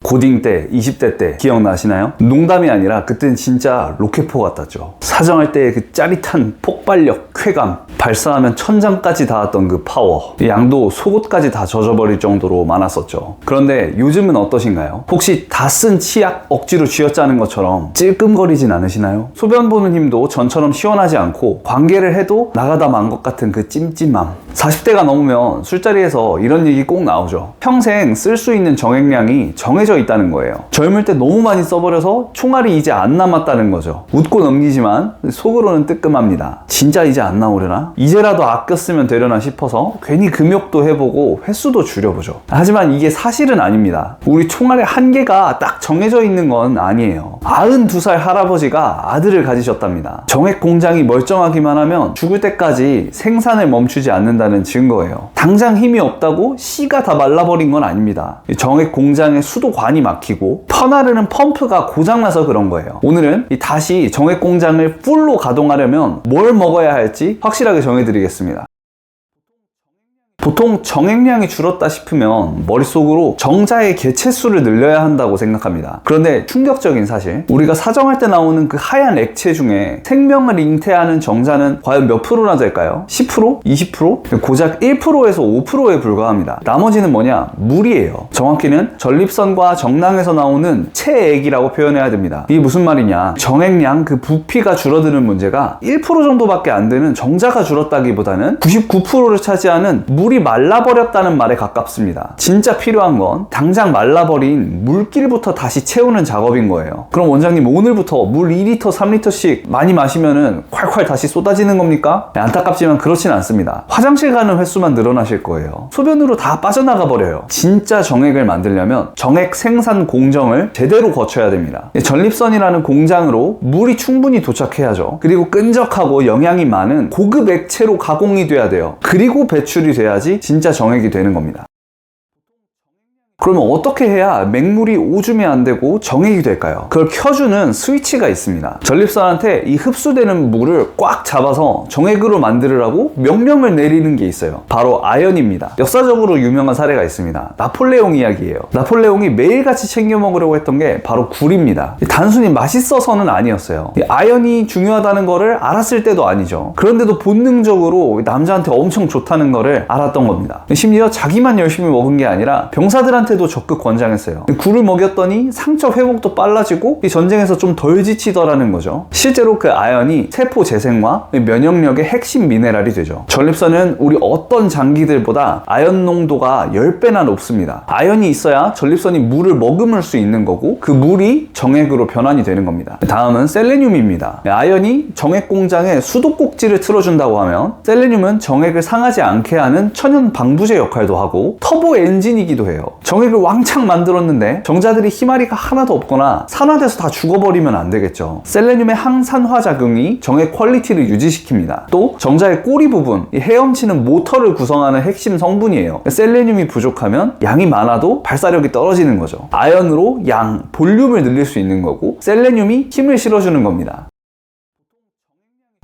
고딩 때, 20대 때 기억나시나요? 농담이 아니라 그땐 진짜 로켓포 같았죠. 사정할 때의 그 짜릿한 폭발력, 쾌감, 발사하면 천장까지 닿았던 그 파워, 양도 속옷까지 다 젖어버릴 정도로 많았었죠. 그런데 요즘은 어떠신가요? 혹시 다 쓴 치약 억지로 쥐어짜는 것처럼 찔끔거리진 않으시나요? 소변 보는 힘도 전처럼 시원하지 않고 관계를 해도 나가다 만 것 같은 그 찜찜함. 40대가 넘으면 술자리에서 이런 얘기 꼭 나오죠. 평생 쓸 수 있는 정액량이 정해져 있다는 거예요. 젊을 때 너무 많이 써버려서 총알이 이제 안 남았다는 거죠. 웃고 넘기지만 속으로는 뜨끔합니다. 진짜 이제 안 나오려나? 이제라도 아껴 쓰면 되려나 싶어서 괜히 금욕도 해보고 횟수도 줄여보죠. 하지만 이게 사실은 아닙니다. 우리 총알의 한계가 딱 정해져 있는 건 아니에요. 92살 할아버지가 아들을 가지셨답니다. 정액 공장이 멀쩡하기만 하면 죽을 때까지 생산을 멈추지 않는다는 증거예요. 당장 힘이 없다고 씨가 다 말라버린 건 아닙니다. 정액 공장의 수도관이 막히고 퍼나르는 펌프가 고장나서 그런 거예요. 오늘은 다시 정액 공장을 풀로 가동하려면 뭘 먹어야 할지 확실하게 정해드리겠습니다. 보통 정액량이 줄었다 싶으면 머릿속으로 정자의 개체수를 늘려야 한다고 생각합니다. 그런데 충격적인 사실, 우리가 사정할 때 나오는 그 하얀 액체 중에 생명을 잉태하는 정자는 과연 몇 프로나 될까요? 10%? 20%? 고작 1%에서 5%에 불과합니다. 나머지는 뭐냐? 물이에요. 정확히는 전립선과 정낭에서 나오는 체액이라고 표현해야 됩니다. 이게 무슨 말이냐? 정액량, 그 부피가 줄어드는 문제가 1% 정도밖에 안 되는 정자가 줄었다기보다는 99%를 차지하는 물이 말라버렸다는 말에 가깝습니다. 진짜 필요한 건 당장 말라버린 물길부터 다시 채우는 작업인 거예요. 그럼 원장님, 오늘부터 물 2리터, 3리터씩 많이 마시면은 콸콸 다시 쏟아지는 겁니까? 안타깝지만 그렇진 않습니다. 화장실 가는 횟수만 늘어나실 거예요. 소변으로 다 빠져나가 버려요. 진짜 정액을 만들려면 정액 생산 공정을 제대로 거쳐야 됩니다. 전립선이라는 공장으로 물이 충분히 도착해야죠. 그리고 끈적하고 영양이 많은 고급 액체로 가공이 돼야 돼요. 그리고 배출이 돼야지 진짜 정액이 되는 겁니다. 그러면 어떻게 해야 맹물이 오줌이 안 되고 정액이 될까요? 그걸 켜주는 스위치가 있습니다. 전립선한테 이 흡수되는 물을 꽉 잡아서 정액으로 만들으라고 명령을 내리는 게 있어요. 바로 아연입니다. 역사적으로 유명한 사례가 있습니다. 나폴레옹 이야기예요. 나폴레옹이 매일같이 챙겨 먹으려고 했던 게 바로 굴입니다. 단순히 맛있어서는 아니었어요. 아연이 중요하다는 거를 알았을 때도 아니죠. 그런데도 본능적으로 남자한테 엄청 좋다는 거를 알았던 겁니다. 심지어 자기만 열심히 먹은 게 아니라 병사들한테 도 적극 권장했어요. 굴을 먹였더니 상처 회복도 빨라지고 이 전쟁에서 좀 덜 지치더라는 거죠. 실제로 그 아연이 세포 재생과 면역력의 핵심 미네랄이 되죠. 전립선은 우리 어떤 장기들보다 아연 농도가 10배나 높습니다. 아연이 있어야 전립선이 물을 머금을 수 있는 거고 그 물이 정액으로 변환이 되는 겁니다. 다음은 셀레늄입니다. 아연이 정액 공장에 수도꼭지를 틀어준다고 하면 셀레늄은 정액을 상하지 않게 하는 천연 방부제 역할도 하고 터보 엔진이기도 해요. 정액을 왕창 만들었는데 정자들이 희마리가 하나도 없거나 산화돼서 다 죽어버리면 안 되겠죠. 셀레늄의 항산화 작용이 정액 퀄리티를 유지시킵니다. 또 정자의 꼬리 부분, 이 헤엄치는 모터를 구성하는 핵심 성분이에요. 셀레늄이 부족하면 양이 많아도 발사력이 떨어지는 거죠. 아연으로 양, 볼륨을 늘릴 수 있는 거고 셀레늄이 힘을 실어주는 겁니다.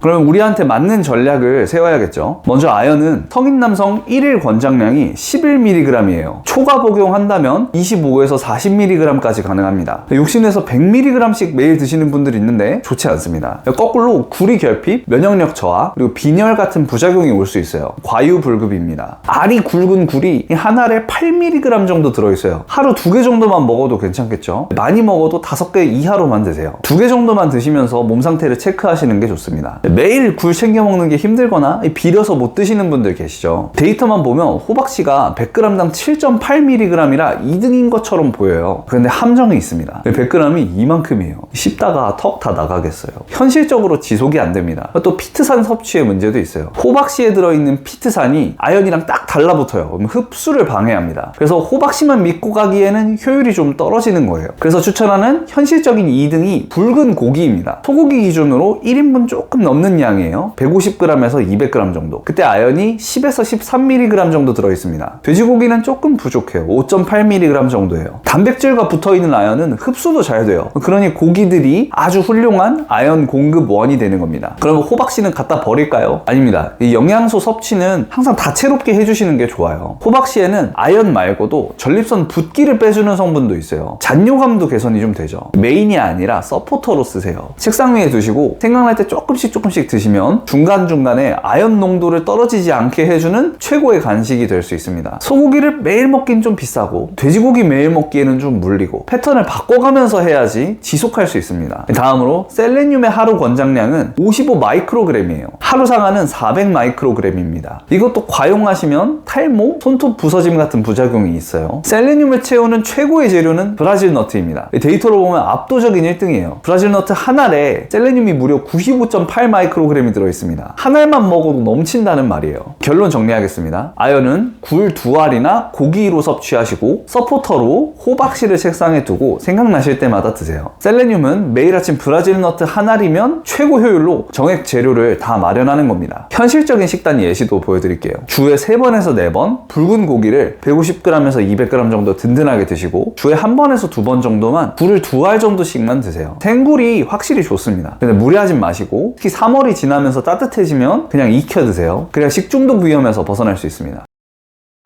그러면 우리한테 맞는 전략을 세워야겠죠. 먼저 아연은 성인 남성 1일 권장량이 11mg이에요. 초과 복용한다면 25에서 40mg까지 가능합니다. 욕심내서 100mg씩 매일 드시는 분들이 있는데 좋지 않습니다. 거꾸로 구리 결핍, 면역력 저하, 그리고 빈혈 같은 부작용이 올 수 있어요. 과유불급입니다. 알이 굵은 굴이 한 알에 8mg 정도 들어있어요. 하루 2개 정도만 먹어도 괜찮겠죠. 많이 먹어도 5개 이하로만 드세요. 2개 정도만 드시면서 몸 상태를 체크하시는 게 좋습니다. 매일 굴 챙겨 먹는 게 힘들거나 비려서 못 드시는 분들 계시죠. 데이터만 보면 호박씨가 100g당 7.8mg이라 2등인 것처럼 보여요. 그런데 함정이 있습니다. 100g이 이만큼이에요. 씹다가 턱 다 나가겠어요. 현실적으로 지속이 안 됩니다. 또 피트산 섭취의 문제도 있어요. 호박씨에 들어있는 피트산이 아연이랑 딱 달라붙어요. 그럼 흡수를 방해합니다. 그래서 호박씨만 믿고 가기에는 효율이 좀 떨어지는 거예요. 그래서 추천하는 현실적인 2등이 붉은 고기입니다. 소고기 기준으로 1인분 조금 넘는 넘는 양이에요. 150g에서 200g 정도. 그때 아연이 10에서 13mg 정도 들어있습니다. 돼지고기는 조금 부족해요. 5.8mg 정도예요. 단백질과 붙어있는 아연은 흡수도 잘 돼요. 그러니 고기들이 아주 훌륭한 아연 공급원이 되는 겁니다. 그러면 호박씨는 갖다 버릴까요? 아닙니다. 이 영양소 섭취는 항상 다채롭게 해주시는 게 좋아요. 호박씨에는 아연 말고도 전립선 붓기를 빼주는 성분도 있어요. 잔뇨감도 개선이 좀 되죠. 메인이 아니라 서포터로 쓰세요. 책상 위에 두시고 생각날 때 조금씩 드시면 중간중간에 아연 농도를 떨어지지 않게 해주는 최고의 간식이 될 수 있습니다. 소고기를 매일 먹긴 좀 비싸고 돼지고기 매일 먹기에는 좀 물리고 패턴을 바꿔가면서 해야지 지속할 수 있습니다. 다음으로 셀레늄의 하루 권장량은 55 마이크로그램이에요. 하루 상한은 400 마이크로그램입니다. 이것도 과용하시면 탈모, 손톱 부서짐 같은 부작용이 있어요. 셀레늄을 채우는 최고의 재료는 브라질 너트입니다. 데이터로 보면 압도적인 1등이에요. 브라질 너트 한 알에 셀레늄이 무려 95.8 마이크로그램이 들어있습니다. 한 알만 먹어도 넘친다는 말이에요. 결론 정리하겠습니다. 아연은 굴 2알이나 고기로 섭취하시고 서포터로 호박씨를 책상에 두고 생각나실 때마다 드세요. 셀레늄은 매일 아침 브라질 너트 한 알이면 최고 효율로 정액 재료를 다 마련하는 겁니다. 현실적인 식단 예시도 보여드릴게요. 주에 3번에서 4번 붉은 고기를 150g에서 200g 정도 든든하게 드시고 주에 1번에서 2번 정도만 굴을 2알 정도씩만 드세요. 생굴이 확실히 좋습니다. 근데 무리하지 마시고 특히 3월이 지나면서 따뜻해지면 그냥 익혀 드세요. 그래야 식중독 위험에서 벗어날 수 있습니다.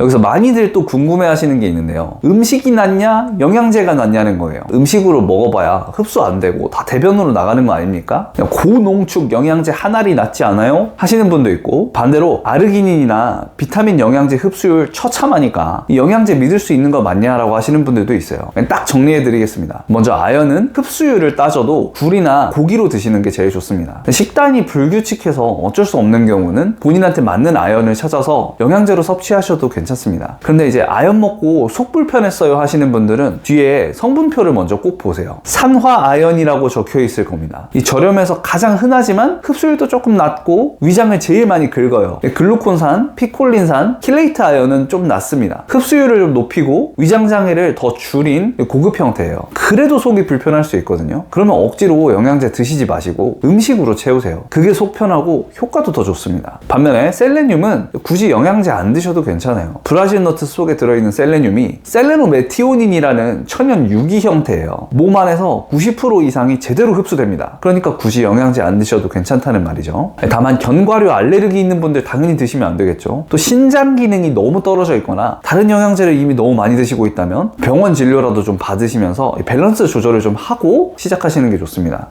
여기서 많이들 또 궁금해하시는 게 있는데요. 음식이 낫냐? 영양제가 낫냐는 거예요. 음식으로 먹어봐야 흡수 안 되고 다 대변으로 나가는 거 아닙니까? 그냥 고농축 영양제 한 알이 낫지 않아요? 하시는 분도 있고 반대로 아르기닌이나 비타민 영양제 흡수율 처참하니까 이 영양제 믿을 수 있는 거 맞냐라고 하시는 분들도 있어요. 딱 정리해드리겠습니다. 먼저 아연은 흡수율을 따져도 굴이나 고기로 드시는 게 제일 좋습니다. 식단이 불규칙해서 어쩔 수 없는 경우는 본인한테 맞는 아연을 찾아서 영양제로 섭취하셔도 괜찮습니다. 그런데 이제 아연 먹고 속 불편했어요 하시는 분들은 뒤에 성분표를 먼저 꼭 보세요. 산화아연이라고 적혀 있을 겁니다. 이 저렴해서 가장 흔하지만 흡수율도 조금 낮고 위장을 제일 많이 긁어요. 글루콘산, 피콜린산, 킬레이트 아연은 좀 낮습니다. 흡수율을 좀 높이고 위장 장애를 더 줄인 고급 형태예요. 그래도 속이 불편할 수 있거든요. 그러면 억지로 영양제 드시지 마시고 음식으로 채우세요. 그게 속 편하고 효과도 더 좋습니다. 반면에 셀레늄은 굳이 영양제 안 드셔도 괜찮아요. 브라질 너트 속에 들어있는 셀레늄이 셀레노메티오닌이라는 천연 유기 형태예요. 몸 안에서 90% 이상이 제대로 흡수됩니다. 그러니까 굳이 영양제 안 드셔도 괜찮다는 말이죠. 다만 견과류 알레르기 있는 분들 당연히 드시면 안 되겠죠. 또 신장 기능이 너무 떨어져 있거나 다른 영양제를 이미 너무 많이 드시고 있다면 병원 진료라도 좀 받으시면서 밸런스 조절을 좀 하고 시작하시는 게 좋습니다.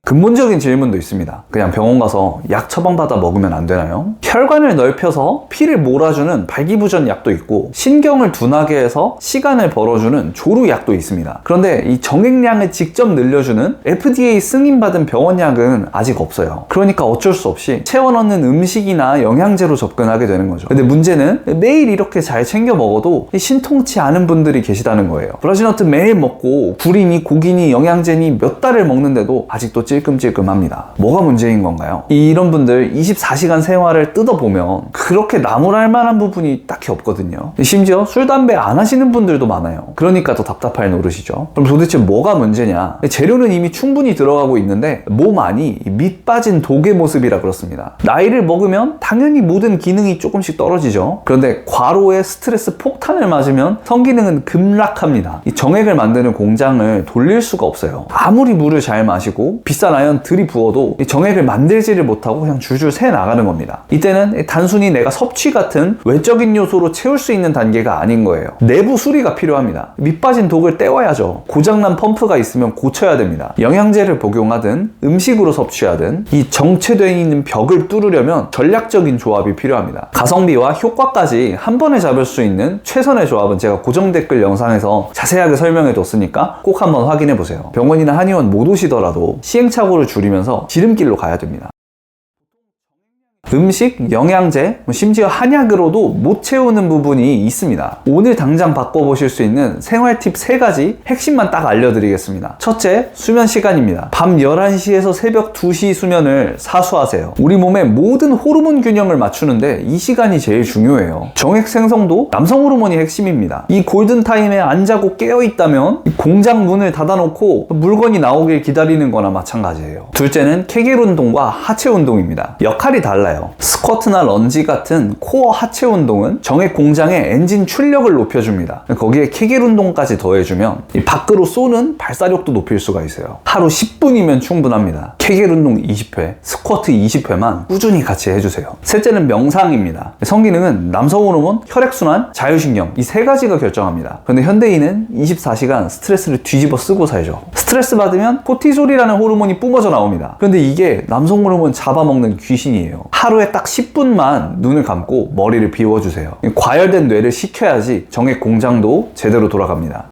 근본적인 질문도 있습니다. 그냥 병원 가서 약 처방받아 먹으면 안 되나요? 혈관을 넓혀서 피를 몰아주는 발기부전 약도 있고 신경을 둔하게 해서 시간을 벌어주는 조루약도 있습니다. 그런데 이 정액량을 직접 늘려주는 FDA 승인받은 병원약은 아직 없어요. 그러니까 어쩔 수 없이 채워 넣는 음식이나 영양제로 접근하게 되는 거죠. 근데 문제는 매일 이렇게 잘 챙겨 먹어도 신통치 않은 분들이 계시다는 거예요. 브라질 너트 매일 먹고 굴이니 고기니 영양제니 몇 달을 먹는데도 아직도 찔끔찔끔합니다. 뭐가 문제인 건가요? 이런 분들 24시간 생활을 뜯어보면 그렇게 나무랄 만한 부분이 딱히 없거든요. 심지어 술, 담배 안 하시는 분들도 많아요. 그러니까 더 답답할 노릇이죠. 그럼 도대체 뭐가 문제냐? 재료는 이미 충분히 들어가고 있는데 몸 안이 밑 빠진 독의 모습이라 그렇습니다. 나이를 먹으면 당연히 모든 기능이 조금씩 떨어지죠. 그런데 과로의 스트레스 폭탄을 맞으면 성기능은 급락합니다. 이 정액을 만드는 공장을 돌릴 수가 없어요. 아무리 물을 잘 마시고 비싼 아연 들이부어도 정액을 만들지를 못하고 그냥 줄줄 새 나가는 겁니다. 이때는 단순히 내가 섭취 같은 외적인 요소로 채울 수 있는 단계가 아닌 거예요. 내부 수리가 필요합니다. 밑 빠진 독을 떼어야죠. 고장난 펌프가 있으면 고쳐야 됩니다. 영양제를 복용하든 음식으로 섭취하든 이 정체되어 있는 벽을 뚫으려면 전략적인 조합이 필요합니다. 가성비와 효과까지 한 번에 잡을 수 있는 최선의 조합은 제가 고정 댓글 영상에서 자세하게 설명해 뒀으니까 꼭 한번 확인해 보세요. 병원이나 한의원 못 오시더라도 시행착오를 줄이면서 지름길로 가야 됩니다. 음식, 영양제, 심지어 한약으로도 못 채우는 부분이 있습니다. 오늘 당장 바꿔보실 수 있는 생활 팁 3가지 핵심만 딱 알려드리겠습니다. 첫째, 수면 시간입니다. 밤 11시에서 새벽 2시 수면을 사수하세요. 우리 몸의 모든 호르몬 균형을 맞추는데 이 시간이 제일 중요해요. 정액 생성도 남성 호르몬이 핵심입니다. 이 골든타임에 안 자고 깨어있다면 공장 문을 닫아놓고 물건이 나오길 기다리는 거나 마찬가지예요. 둘째는 케겔 운동과 하체 운동입니다. 역할이 달라요. 스쿼트나 런지 같은 코어 하체 운동은 정액 공장의 엔진 출력을 높여줍니다. 거기에 케겔 운동까지 더해주면 이 밖으로 쏘는 발사력도 높일 수가 있어요. 하루 10분이면 충분합니다. 케겔 운동 20회, 스쿼트 20회만 꾸준히 같이 해주세요. 셋째는 명상입니다. 성기능은 남성 호르몬, 혈액순환, 자율신경 이 3가지가 결정합니다. 그런데 현대인은 24시간 스트레스를 뒤집어 쓰고 살죠. 스트레스 받으면 코티솔이라는 호르몬이 뿜어져 나옵니다. 그런데 이게 남성 호르몬 잡아먹는 귀신이에요. 하루에 딱 10분만 눈을 감고 머리를 비워주세요. 과열된 뇌를 식혀야지 정액 공장도 제대로 돌아갑니다.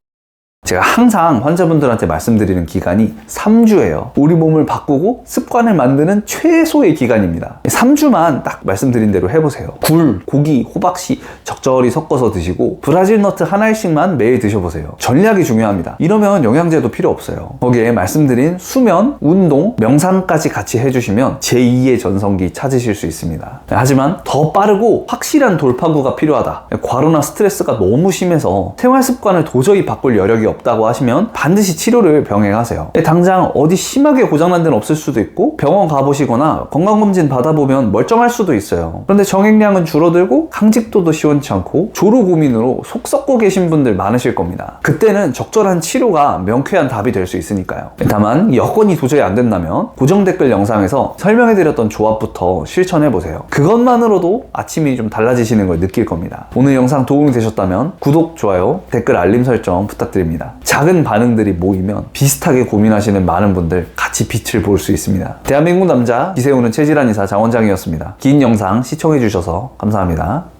제가 항상 환자분들한테 말씀드리는 기간이 3주예요. 우리 몸을 바꾸고 습관을 만드는 최소의 기간입니다. 3주만 딱 말씀드린 대로 해보세요. 굴, 고기, 호박씨 적절히 섞어서 드시고 브라질 너트 하나씩만 매일 드셔보세요. 전략이 중요합니다. 이러면 영양제도 필요 없어요. 거기에 말씀드린 수면, 운동, 명상까지 같이 해주시면 제2의 전성기 찾으실 수 있습니다. 하지만 더 빠르고 확실한 돌파구가 필요하다. 과로나 스트레스가 너무 심해서 생활 습관을 도저히 바꿀 여력이 없다고 하시면 반드시 치료를 병행하세요. 당장 어디 심하게 고장난 데는 없을 수도 있고 병원 가보시거나 건강검진 받아보면 멀쩡할 수도 있어요. 그런데 정액량은 줄어들고 강직도도 시원치 않고 조루 고민으로 속 썩고 계신 분들 많으실 겁니다. 그때는 적절한 치료가 명쾌한 답이 될 수 있으니까요. 다만 여건이 도저히 안 된다면 고정 댓글 영상에서 설명해드렸던 조합부터 실천해보세요. 그것만으로도 아침이 좀 달라지시는 걸 느낄 겁니다. 오늘 영상 도움이 되셨다면 구독, 좋아요, 댓글 알림 설정 부탁드립니다. 작은 반응들이 모이면 비슷하게 고민하시는 많은 분들 같이 빛을 볼 수 있습니다. 대한민국 남자 기세우는 체질환 의사 장원장이었습니다. 긴 영상 시청해주셔서 감사합니다.